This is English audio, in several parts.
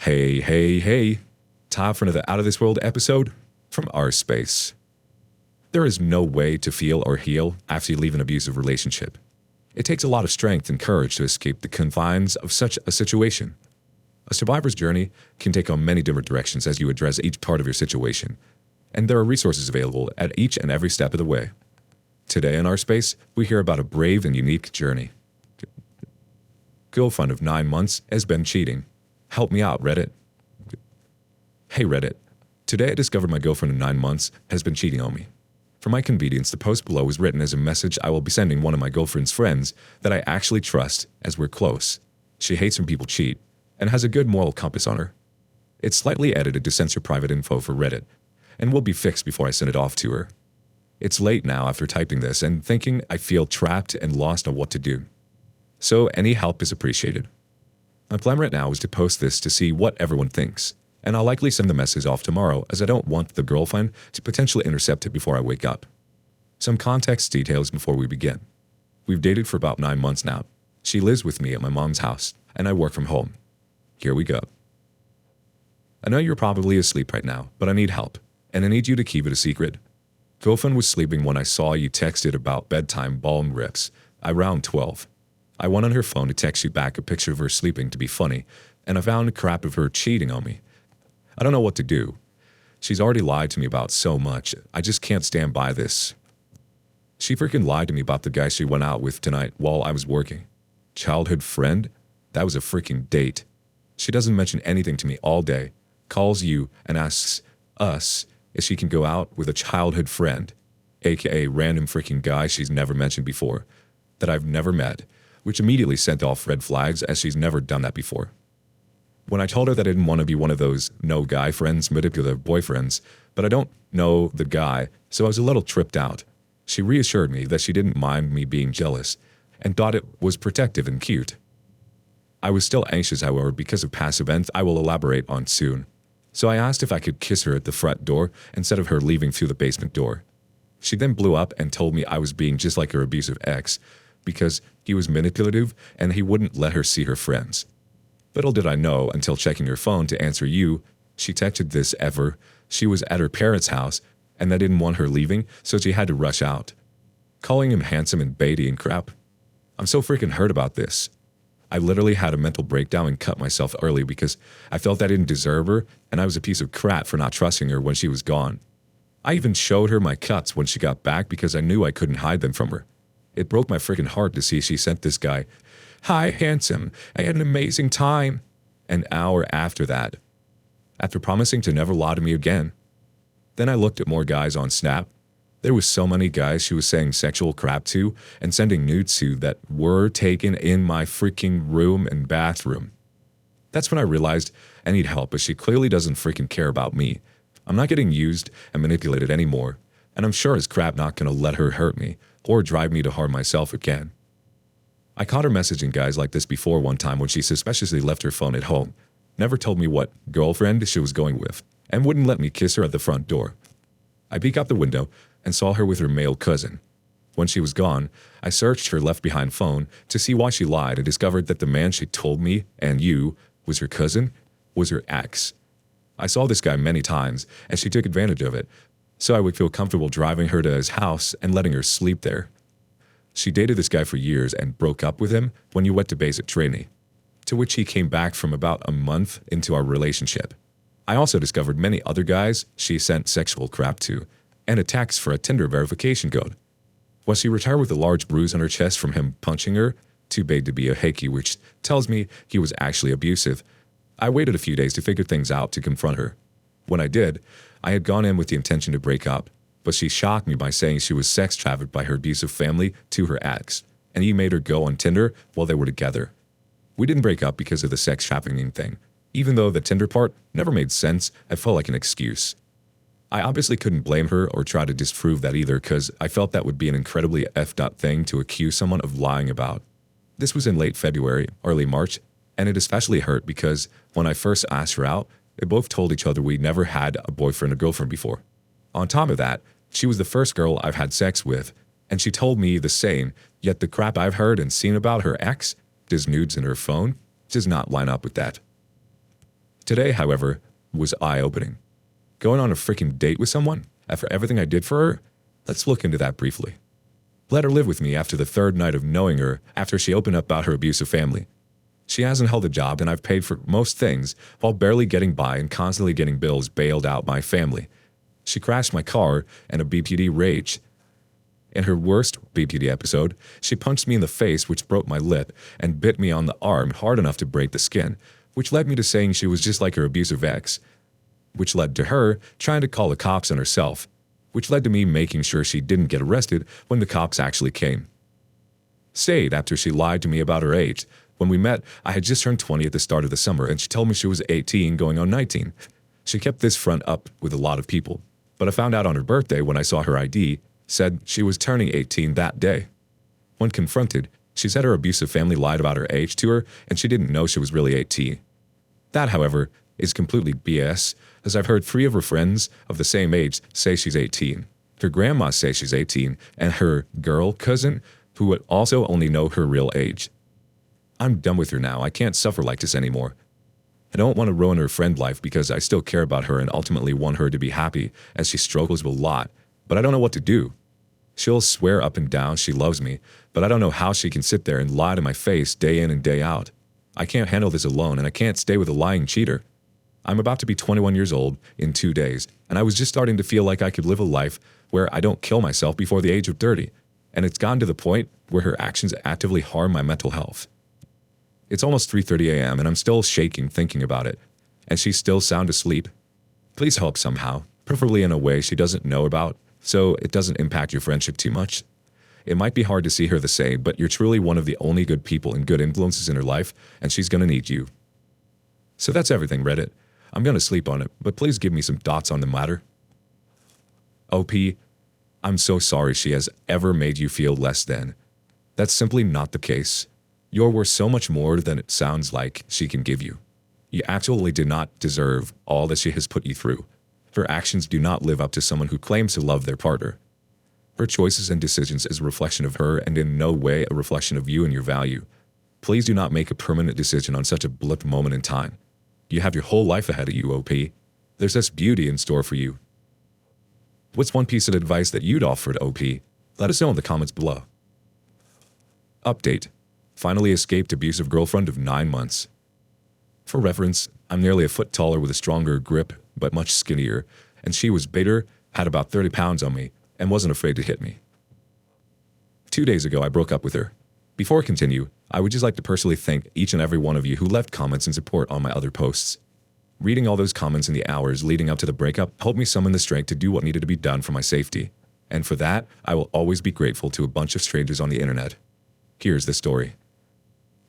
Hey, hey, hey. Time for another Out of This World episode from our space. There is no way to feel or heal after you leave an abusive relationship. It takes a lot of strength and courage to escape the confines of such a situation. A survivor's journey can take on many different directions as you address each part of your situation, and there are resources available at each and every step of the way. Today in our space, we hear about a brave and unique journey. Girlfriend of 9 months has been cheating. Help me out, Reddit. Hey, Reddit. Today I discovered my girlfriend of 9 months has been cheating on me. For my convenience, the post below was written as a message I will be sending one of my girlfriend's friends that I actually trust as we're close. She hates when people cheat and has a good moral compass on her. It's slightly edited to censor private info for Reddit and will be fixed before I send it off to her. It's late now after typing this and thinking I feel trapped and lost on what to do. So any help is appreciated. My plan right now is to post this to see what everyone thinks, and I'll likely send the message off tomorrow as I don't want the girlfriend to potentially intercept it before I wake up. Some context details before we begin. We've dated for about 9 months now. She lives with me at my mom's house, and I work from home. Here we go. I know you're probably asleep right now, but I need help, and I need you to keep it a secret. Girlfriend was sleeping when I saw you texted about bedtime balm rips, around 12. I went on her phone to text you back a picture of her sleeping to be funny, and I found crap of her cheating on me. I don't know what to do. She's already lied to me about so much. I just can't stand by this. She freaking lied to me about the guy she went out with tonight while I was working. Childhood friend? That was a freaking date. She doesn't mention anything to me all day, calls you and asks us if she can go out with a childhood friend, aka random freaking guy she's never mentioned before, that I've never met, which immediately sent off red flags as she's never done that before. When I told her that I didn't want to be one of those no guy friends, manipulative boyfriends, but I don't know the guy, so I was a little tripped out. She reassured me that she didn't mind me being jealous and thought it was protective and cute. I was still anxious, however, because of past events I will elaborate on soon. So I asked if I could kiss her at the front door instead of her leaving through the basement door. She then blew up and told me I was being just like her abusive ex, because he was manipulative and he wouldn't let her see her friends. Little did I know until checking her phone to answer you, she texted this ever. She was at her parents' house and they didn't want her leaving, so she had to rush out. Calling him handsome and baity and crap. I'm so freaking hurt about this. I literally had a mental breakdown and cut myself early because I felt I didn't deserve her and I was a piece of crap for not trusting her when she was gone. I even showed her my cuts when she got back because I knew I couldn't hide them from her. It broke my freaking heart to see she sent this guy, "Hi, handsome, I had an amazing time," an hour after that, after promising to never lie to me again. Then I looked at more guys on Snap. There was so many guys she was saying sexual crap to and sending nudes to that were taken in my freaking room and bathroom. That's when I realized I need help, but she clearly doesn't freaking care about me. I'm not getting used and manipulated anymore, and I'm sure as crap not gonna let her hurt me or drive me to harm myself again. I caught her messaging guys like this before one time when she suspiciously left her phone at home, never told me what girlfriend she was going with, and wouldn't let me kiss her at the front door. I peeked out the window and saw her with her male cousin. When she was gone, I searched her left-behind phone to see why she lied and discovered that the man she told me and you was her cousin, was her ex. I saw this guy many times, and she took advantage of it, so I would feel comfortable driving her to his house and letting her sleep there. She dated this guy for years and broke up with him when you went to basic training, to which he came back from about a month into our relationship. I also discovered many other guys she sent sexual crap to, and a text for a Tinder verification code. When she retired with a large bruise on her chest from him punching her, too big to be a hickey, which tells me he was actually abusive, I waited a few days to figure things out to confront her. When I did, I had gone in with the intention to break up, but she shocked me by saying she was sex trafficked by her abusive family to her ex, and he made her go on Tinder while they were together. We didn't break up because of the sex trafficking thing. Even though the Tinder part never made sense, I felt like an excuse. I obviously couldn't blame her or try to disprove that either because I felt that would be an incredibly effed up thing to accuse someone of lying about. This was in late February, early March, and it especially hurt because when I first asked her out, they both told each other we never had a boyfriend or girlfriend before. On top of that, she was the first girl I've had sex with, and she told me the same, yet the crap I've heard and seen about her ex, his nudes in her phone, does not line up with that. Today, however, was eye-opening. Going on a freaking date with someone after everything I did for her? Let's look into that briefly. Let her live with me after the third night of knowing her after she opened up about her abusive family. She hasn't held a job and I've paid for most things while barely getting by and constantly getting bills bailed out my family. She crashed my car and a BPD rage. In her worst BPD episode, she punched me in the face, which broke my lip, and bit me on the arm hard enough to break the skin, which led me to saying she was just like her abusive ex, which led to her trying to call the cops on herself, which led to me making sure she didn't get arrested when the cops actually came. Stayed after she lied to me about her age. When we met, I had just turned 20 at the start of the summer and she told me she was 18 going on 19. She kept this front up with a lot of people, but I found out on her birthday when I saw her ID, said she was turning 18 that day. When confronted, she said her abusive family lied about her age to her and she didn't know she was really 18. That, however, is completely BS, as I've heard 3 of her friends of the same age say she's 18. Her grandma says she's 18, and her girl cousin, who would also only know her real age. I'm done with her now. I can't suffer like this anymore. I don't want to ruin her friend life because I still care about her and ultimately want her to be happy, as she struggles with a lot, but I don't know what to do. She'll swear up and down she loves me, but I don't know how she can sit there and lie to my face day in and day out. I can't handle this alone, and I can't stay with a lying cheater. I'm about to be 21 years old in 2 days, and I was just starting to feel like I could live a life where I don't kill myself before the age of 30, and it's gotten to the point where her actions actively harm my mental health. It's almost 3:30 a.m. and I'm still shaking thinking about it, and she's still sound asleep. Please help somehow, preferably in a way she doesn't know about, so it doesn't impact your friendship too much. It might be hard to see her the same, but you're truly one of the only good people and good influences in her life, and she's gonna need you. So that's everything, Reddit. I'm gonna sleep on it, but please give me some thoughts on the matter. OP, I'm so sorry she has ever made you feel less than. That's simply not the case. You're worth so much more than it sounds like she can give you. You actually did not deserve all that she has put you through. Her actions do not live up to someone who claims to love their partner. Her choices and decisions is a reflection of her and in no way a reflection of you and your value. Please do not make a permanent decision on such a blip moment in time. You have your whole life ahead of you, OP. There's this beauty in store for you. What's one piece of advice that you'd offer to OP? Let us know in the comments below. Update. Finally escaped abusive girlfriend of 9 months. For reference, I'm nearly a foot taller with a stronger grip, but much skinnier, and she was bigger, had about 30 pounds on me, and wasn't afraid to hit me. 2 days ago, I broke up with her. Before I continue, I would just like to personally thank each and every one of you who left comments and support on my other posts. Reading all those comments in the hours leading up to the breakup helped me summon the strength to do what needed to be done for my safety. And for that, I will always be grateful to a bunch of strangers on the internet. Here's the story.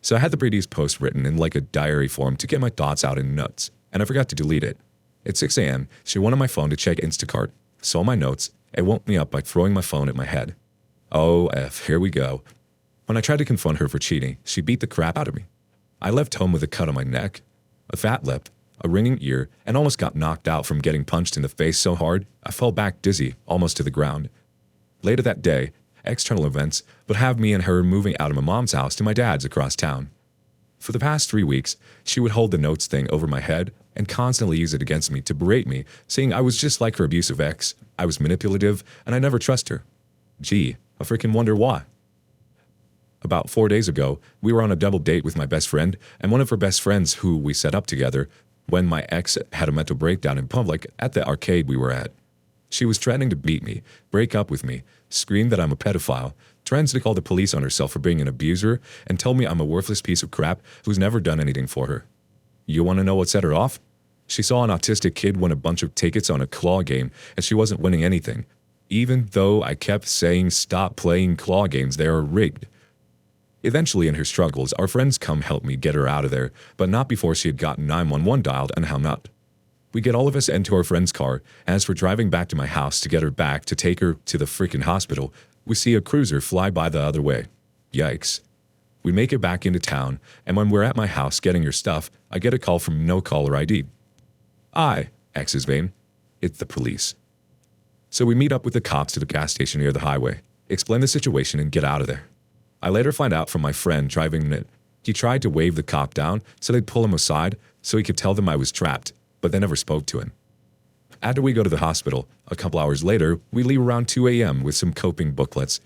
So I had the previous post written in like a diary form to get my thoughts out in notes, and I forgot to delete it. At 6 a.m., she went on my phone to check Instacart, saw my notes, and woke me up by throwing my phone at my head. Oh, here we go. When I tried to confront her for cheating, she beat the crap out of me. I left home with a cut on my neck, a fat lip, a ringing ear, and almost got knocked out from getting punched in the face so hard I fell back dizzy, almost to the ground. Later that day, external events would have me and her moving out of my mom's house to my dad's across town. For the past 3 weeks, she would hold the notes thing over my head and constantly use it against me to berate me, saying I was just like her abusive ex, I was manipulative, and I never trust her. Gee, I freaking wonder why. About 4 days ago, we were on a double date with my best friend and one of her best friends who we set up together when my ex had a mental breakdown in public at the arcade we were at. She was threatening to beat me, break up with me, scream that I'm a pedophile, threatens to call the police on herself for being an abuser, and tell me I'm a worthless piece of crap who's never done anything for her. You want to know what set her off? She saw an autistic kid win a bunch of tickets on a claw game, and she wasn't winning anything. Even though I kept saying stop playing claw games, they are rigged. Eventually, in her struggles, our friends come help me get her out of there, but not before she had gotten 911 dialed and hung up. We get all of us into our friend's car, and as we're driving back to my house to get her back to take her to the freaking hospital, we see a cruiser fly by the other way. Yikes. We make it back into town, and when we're at my house getting her stuff, I get a call from no caller ID. X's vein. It's the police. So we meet up with the cops at a gas station near the highway, explain the situation, and get out of there. I later find out from my friend driving it, he tried to wave the cop down so they'd pull him aside, so he could tell them I was trapped, but they never spoke to him. After we go to the hospital, a couple hours later, we leave around 2 a.m. with some coping booklets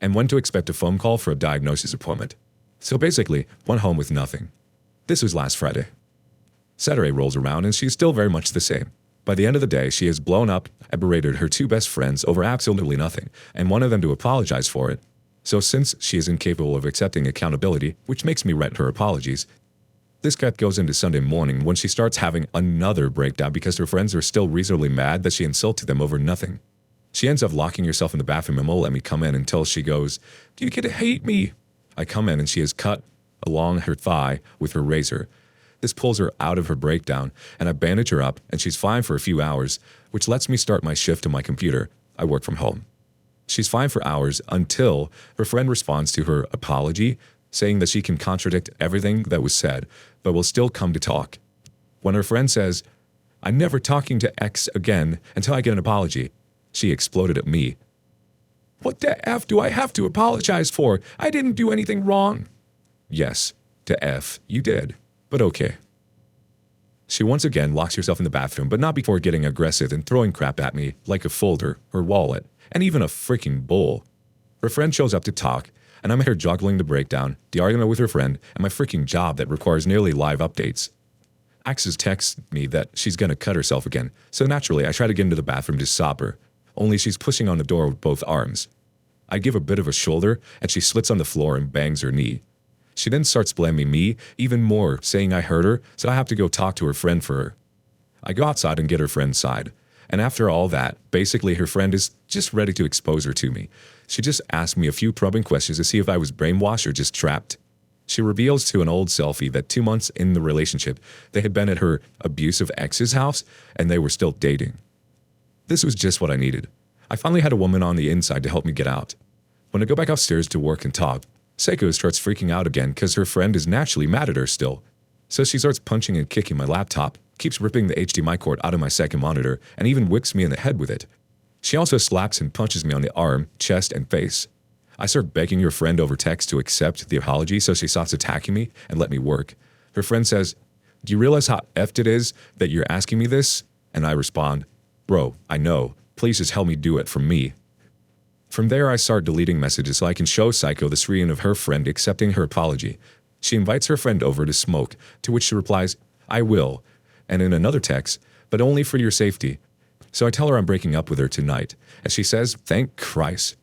and went to expect a phone call for a diagnosis appointment. So basically, went home with nothing. This was last Friday. Saturday rolls around and she's still very much the same. By the end of the day, she has blown up and berated her two best friends over absolutely nothing, and wanted them to apologize for it. So since she is incapable of accepting accountability, which makes me rent her apologies, this cat goes into Sunday morning when she starts having another breakdown because her friends are still reasonably mad that she insulted them over nothing. She ends up locking herself in the bathroom and won't let me come in until she goes, "Do you get to hate me?" I come in and she is cut along her thigh with her razor. This pulls her out of her breakdown, and I bandage her up, and she's fine for a few hours, which lets me start my shift on my computer. I work from home. She's fine for hours until her friend responds to her apology, saying that she can contradict everything that was said, but will still come to talk. When her friend says, "I'm never talking to X again until I get an apology," she exploded at me. "What the F do I have to apologize for? I didn't do anything wrong." Yes, to F, you did, but okay. She once again locks herself in the bathroom, but not before getting aggressive and throwing crap at me, like a folder, her wallet, and even a freaking bowl. Her friend shows up to talk, and I'm here juggling the breakdown, the argument with her friend, and my freaking job that requires nearly live updates. Axis texts me that she's gonna cut herself again, so naturally I try to get into the bathroom to stop her, only she's pushing on the door with both arms. I give a bit of a shoulder, and she slits on the floor and bangs her knee. She then starts blaming me even more, saying I hurt her, so I have to go talk to her friend for her. I go outside and get her friend's side, and after all that, basically her friend is just ready to expose her to me. She just asked me a few probing questions to see if I was brainwashed or just trapped. She reveals to an old selfie that 2 months in the relationship, they had been at her abusive ex's house, and they were still dating. This was just what I needed. I finally had a woman on the inside to help me get out. When I go back upstairs to work and talk, Seiko starts freaking out again because her friend is naturally mad at her still. So she starts punching and kicking my laptop, keeps ripping the HDMI cord out of my second monitor, and even whacks me in the head with it. She also slaps and punches me on the arm, chest, and face. I start begging her friend over text to accept the apology, so she stops attacking me and let me work. Her friend says, "Do you realize how effed it is that you're asking me this?" And I respond, "Bro, I know. Please just help me do it for me." From there, I start deleting messages so I can show Psycho the screen of her friend accepting her apology. She invites her friend over to smoke, to which she replies, "I will," and in another text, "but only for your safety." So I tell her I'm breaking up with her tonight, and she says, "Thank Christ."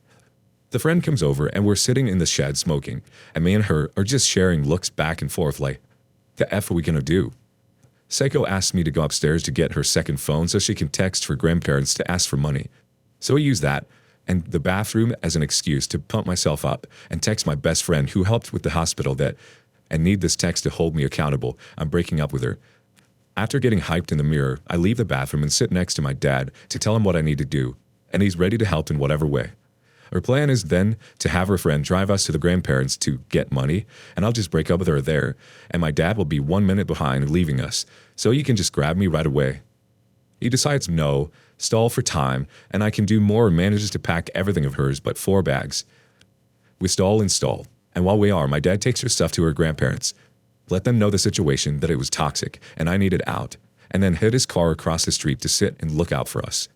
The friend comes over, and we're sitting in the shed smoking, and me and her are just sharing looks back and forth like, the F are we gonna do? Seiko asks me to go upstairs to get her second phone so she can text her grandparents to ask for money. So I use that and the bathroom as an excuse to pump myself up and text my best friend who helped with the hospital that, and need this text to hold me accountable, I'm breaking up with her. After getting hyped in the mirror, I leave the bathroom and sit next to my dad to tell him what I need to do, and he's ready to help in whatever way. Our plan is then to have her friend drive us to the grandparents to get money, and I'll just break up with her there, and my dad will be 1 minute behind leaving us, so he can just grab me right away. He decides no, stall for time, and I can do more and manages to pack everything of hers but 4 bags. We stall and stall, and while we are, my dad takes her stuff to her grandparents, let them know the situation, that it was toxic, and I needed out, and then hid his car across the street to sit and look out for us.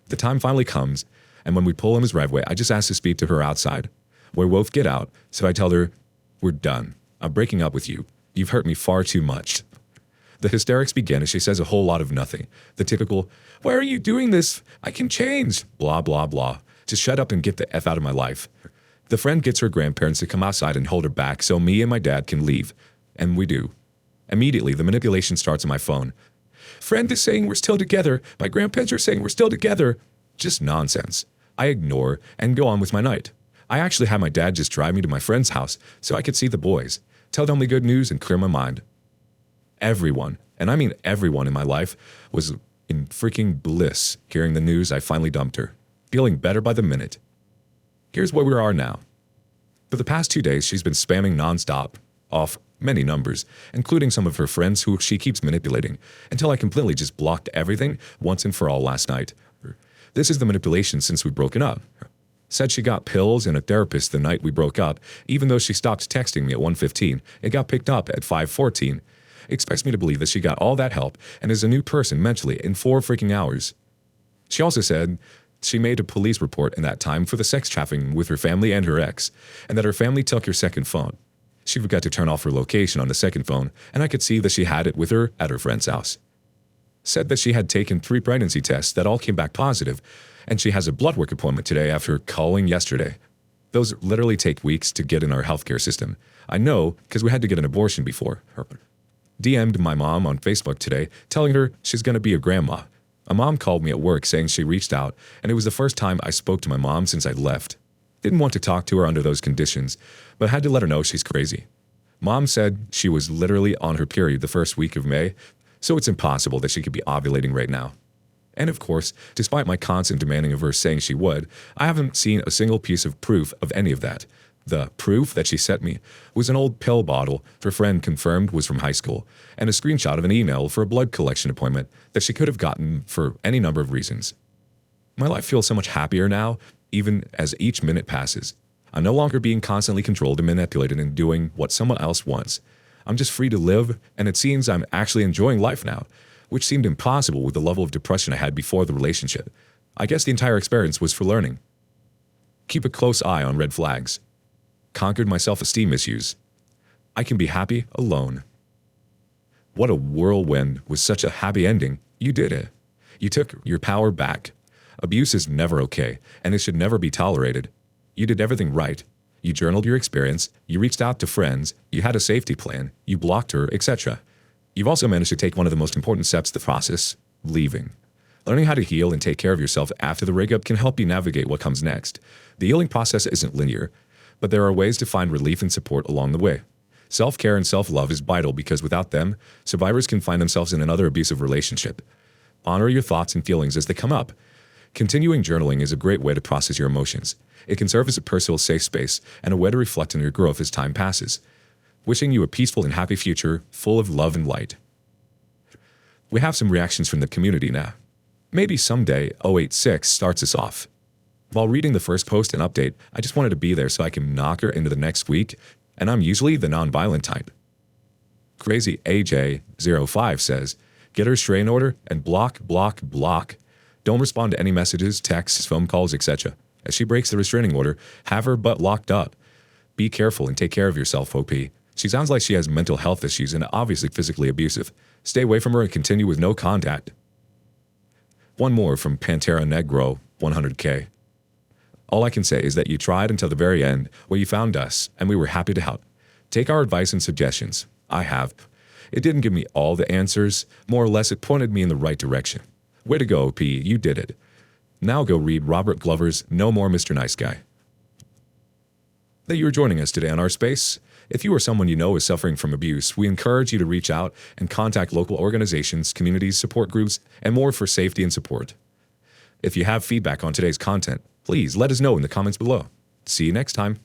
The time finally comes, and when we pull in his driveway, I just ask to speak to her outside. We both get out, so I tell her, "We're done. I'm breaking up with you. You've hurt me far too much." The hysterics begin as she says a whole lot of nothing. The typical, "Why are you doing this? I can change." Blah, blah, blah. Just shut up and get the F out of my life. The friend gets her grandparents to come outside and hold her back so me and my dad can leave. And we do. Immediately, the manipulation starts on my phone. "Friend is saying we're still together. My grandparents are saying we're still together." Just nonsense. I ignore and go on with my night. I actually had my dad just drive me to my friend's house so I could see the boys, tell them the good news, and clear my mind. Everyone, and I mean everyone in my life, was in freaking bliss hearing the news I finally dumped her, feeling better by the minute. Here's where we are now. For the past 2 days, she's been spamming nonstop, off many numbers, including some of her friends who she keeps manipulating, until I completely just blocked everything once and for all last night. This is the manipulation since we've broken up. Said she got pills and a therapist the night we broke up, even though she stopped texting me at 1:15. It got picked up at 5:14. expects me to believe that she got all that help and is a new person mentally in 4 freaking hours. She also said she made a police report in that time for the sex trafficking with her family and her ex, and that her family took her second phone. She forgot to turn off her location on the second phone, and I could see that she had it with her at her friend's house. Said that she had taken 3 pregnancy tests that all came back positive, and she has a blood work appointment today after calling yesterday. Those literally take weeks to get in our healthcare system. I know because we had to get an abortion before. Her DM'd my mom on Facebook today telling her she's going to be a grandma. A mom called me at work saying she reached out, and it was the first time I spoke to my mom since I left. Didn't want to talk to her under those conditions, but had to let her know she's crazy. Mom said she was literally on her period the first week of May, so it's impossible that she could be ovulating right now. And of course, despite my constant demanding of her saying she would, I haven't seen a single piece of proof of any of that. The proof that she sent me was an old pill bottle her friend confirmed was from high school, and a screenshot of an email for a blood collection appointment that she could have gotten for any number of reasons. My life feels so much happier now, even as each minute passes. I'm no longer being constantly controlled and manipulated and doing what someone else wants. I'm just free to live, and it seems I'm actually enjoying life now, which seemed impossible with the level of depression I had before the relationship. I guess the entire experience was for learning. Keep a close eye on red flags. Conquered my self-esteem issues. I can be happy alone. What a whirlwind with such a happy ending. You did it. You took your power back. Abuse is never okay, and it should never be tolerated. You did everything right. You journaled your experience, you reached out to friends, you had a safety plan, you blocked her, etc. You've also managed to take one of the most important steps of the process, leaving. Learning how to heal and take care of yourself after the breakup can help you navigate what comes next. The healing process isn't linear, but there are ways to find relief and support along the way. Self-care and self-love is vital because without them, survivors can find themselves in another abusive relationship. Honor your thoughts and feelings as they come up. Continuing journaling is a great way to process your emotions. It can serve as a personal safe space and a way to reflect on your growth as time passes. Wishing you a peaceful and happy future, full of love and light. We have some reactions from the community now. Maybe someday 086 starts us off. While reading the first post and update, I just wanted to be there so I can knock her into the next week, and I'm usually the non-violent type. Crazy AJ05 says, get her restraining order and block. Don't respond to any messages, texts, phone calls, etc. As she breaks the restraining order, have her butt locked up. Be careful and take care of yourself, OP. She sounds like she has mental health issues and obviously physically abusive. Stay away from her and continue with no contact. One more from Pantera Negro, 100K. All I can say is that you tried until the very end, where you found us, and we were happy to help. Take our advice and suggestions. I have. It didn't give me all the answers. More or less, it pointed me in the right direction. Way to go, OP. You did it. Now go read Robert Glover's No More Mr. Nice Guy. That you are joining us today on our space. If you or someone you know is suffering from abuse, we encourage you to reach out and contact local organizations, communities, support groups, and more for safety and support. If you have feedback on today's content, please let us know in the comments below. See you next time.